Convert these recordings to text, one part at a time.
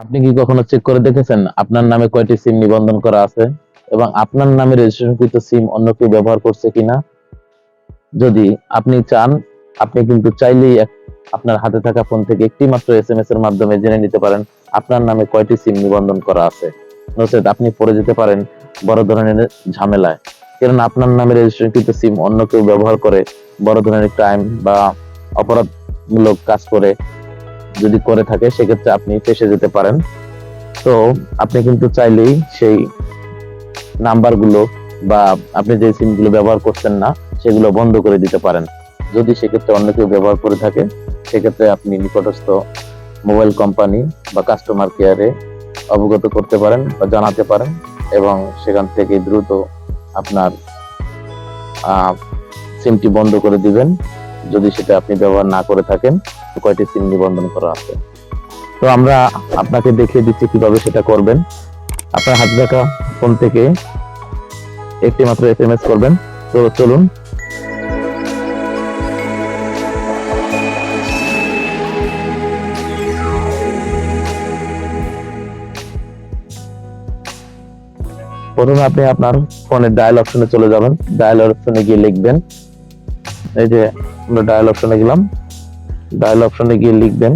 আপনি কি কখনো চেক করে দেখেছেন আপনার নামে কয়টি সিম নিবন্ধন করা আছে এবং আপনার নামে রেজিস্ট্রেশনকৃত সিম অন্য কেউ ব্যবহার করছে কিনা? যদি আপনি চান, আপনি কিন্তু চাইলেই আপনার হাতে থাকা ফোন থেকে একটি মাত্র এসএমএস এর মাধ্যমে জেনে নিতে পারেন আপনার নামে কয়টি সিম নিবন্ধন করা আছে। নচেত আপনি পড়ে যেতে পারেন বড় ধরনের ঝামেলায়। কারণ আপনার নামে রেজিস্ট্রেশনকৃত সিম অন্য কেউ ব্যবহার করে বড় ধরনের ক্রাইম বা অপরাধমূলক কাজ যদি করে থাকে, সেক্ষেত্রে আপনি ফেঁসে যেতে পারেন। তো আপনি কিন্তু চাইলেই সেই নাম্বারগুলো বা আপনি যে সিমগুলো ব্যবহার করছেন না সেগুলো বন্ধ করে দিতে পারেন। যদি সেক্ষেত্রে অন্য কেউ ব্যবহার করে থাকে, সেক্ষেত্রে আপনি নিকটস্থ মোবাইল কোম্পানি বা কাস্টমার কেয়ারে অবগত করতে পারেন বা জানাতে পারেন এবং সেখান থেকে দ্রুত আপনার সিমটি বন্ধ করে দিবেন যদি সেটা আপনি ব্যবহার না করে থাকেন। কয়টি সিম নিবন্ধন করা আছে, তো আমরা আপনাকে দেখিয়ে দিচ্ছি কিভাবে সেটা করবেন। আপনার হাতে থাকা ফোন থেকে একটি মাত্র এসএমএস করবেন। তো চলুন। প্রথমে আপনি আপনার ফোনের ডায়াল অপশনে চলে যাবেন। ডায়াল অপশনে গিয়ে লিখবেন, এই যে আমরা ডায়াল অপশনে গেলাম, ডায়াল অপশনে গিয়ে লিখবেন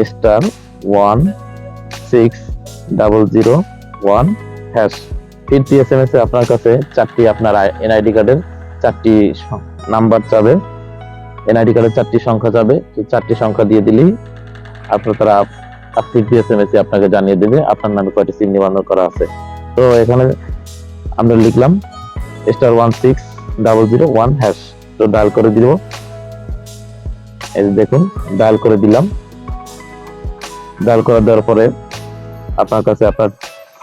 *16001#। ফিরতি এসএমএস এ আপনার কাছে চারটি আপনার এনআইডি কার্ডের চারটি নাম্বার চাবে, এনআইডি কার্ডের চারটি সংখ্যা চাবে। তো চারটি সংখ্যা দিয়ে দিলেই তারা ফিরতি এসএমএস এ আপনাকে জানিয়ে দেবে আপনার নামে কয়টি সিম নিবন্ধন করা আছে। তো এখানে আমরা লিখলাম *16001#। তো ডায়াল করে দিব, এই দেখুন ডায়াল করে দিলাম। ডায়াল করে দেওয়ার পরে আপনার কাছে আপনার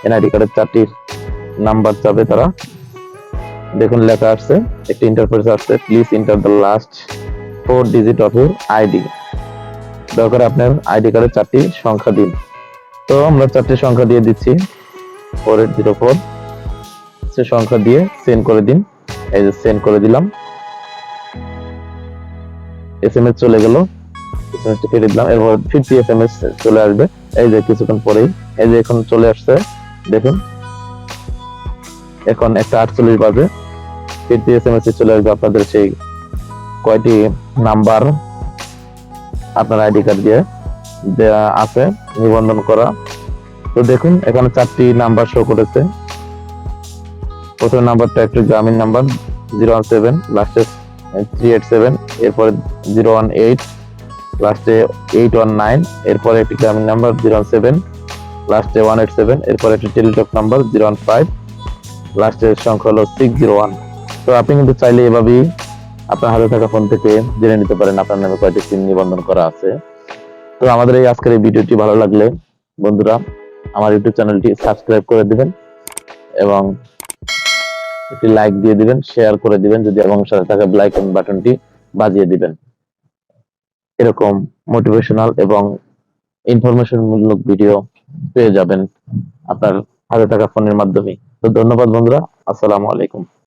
এনআইডি কার্ডের চারটি নাম্বার চাবে। তারা দেখুন লেখা আসছে, একটি ইন্টারফেস আসছে, please enter the last 4 digit of your ID. দরকার আপনার আইডি কার্ডের চারটি সংখ্যা দিন। তো আমরা চারটি সংখ্যা দিয়ে দিচ্ছি, 4804। সে সংখ্যা দিয়ে সেন্ড করে দিন। এই যে সেন্ড করে দিলাম, এসএমএস চলে গেল, এসএমএসটি ফিরে দিলাম। এরপর 50 এসএমএস চলে আসবে, এই যে কিছুক্ষণ পরেই, এই যে এখন চলে আসছে দেখুন। এখন 1:48 বাজে, 50 এসএমএস চলে আসবে আপনাদের সেই কয়টি নাম্বার আপনার আইডি কার্ড দিয়ে দেওয়া আছে নিবন্ধন করা। তো দেখুন এখানে চারটি নাম্বার শো করেছে। প্রথম নাম্বারটা একটি গ্রামীণ নাম্বার 017 লাস্টে 387, এরপরে 018 লাস্টে 819, এরপরে একটি গ্রামীণ নাম্বার 017 লাস্টে 187, এরপরে একটি টেলিটক নাম্বার 015 লাস্টের সংখ্যা হলো 601। তো আপনি কিন্তু চাইলে এভাবেই আপনার হাতে থাকা ফোন থেকে জেনে নিতে পারেন আপনার নামে কয়টি সিম নিবন্ধন করা আছে। তো আমাদের এই আজকের এই ভিডিওটি ভালো লাগলে বন্ধুরা আমার ইউটিউব চ্যানেলটি সাবস্ক্রাইব করে দিবেন এবং একটি লাইক দিয়ে দিবেন, শেয়ার করে দিবেন যদি, এবং সাথে থাকা বেল আইকন বাটনটি বাজিয়ে দিবেন। এরকম মোটিভেশনাল এবং ইনফরমেশন মূলক ভিডিও পেয়ে যাবেন আপনার হাতে থাকা ফোনের মাধ্যমে। তো ধন্যবাদ বন্ধুরা, আসসালামু আলাইকুম।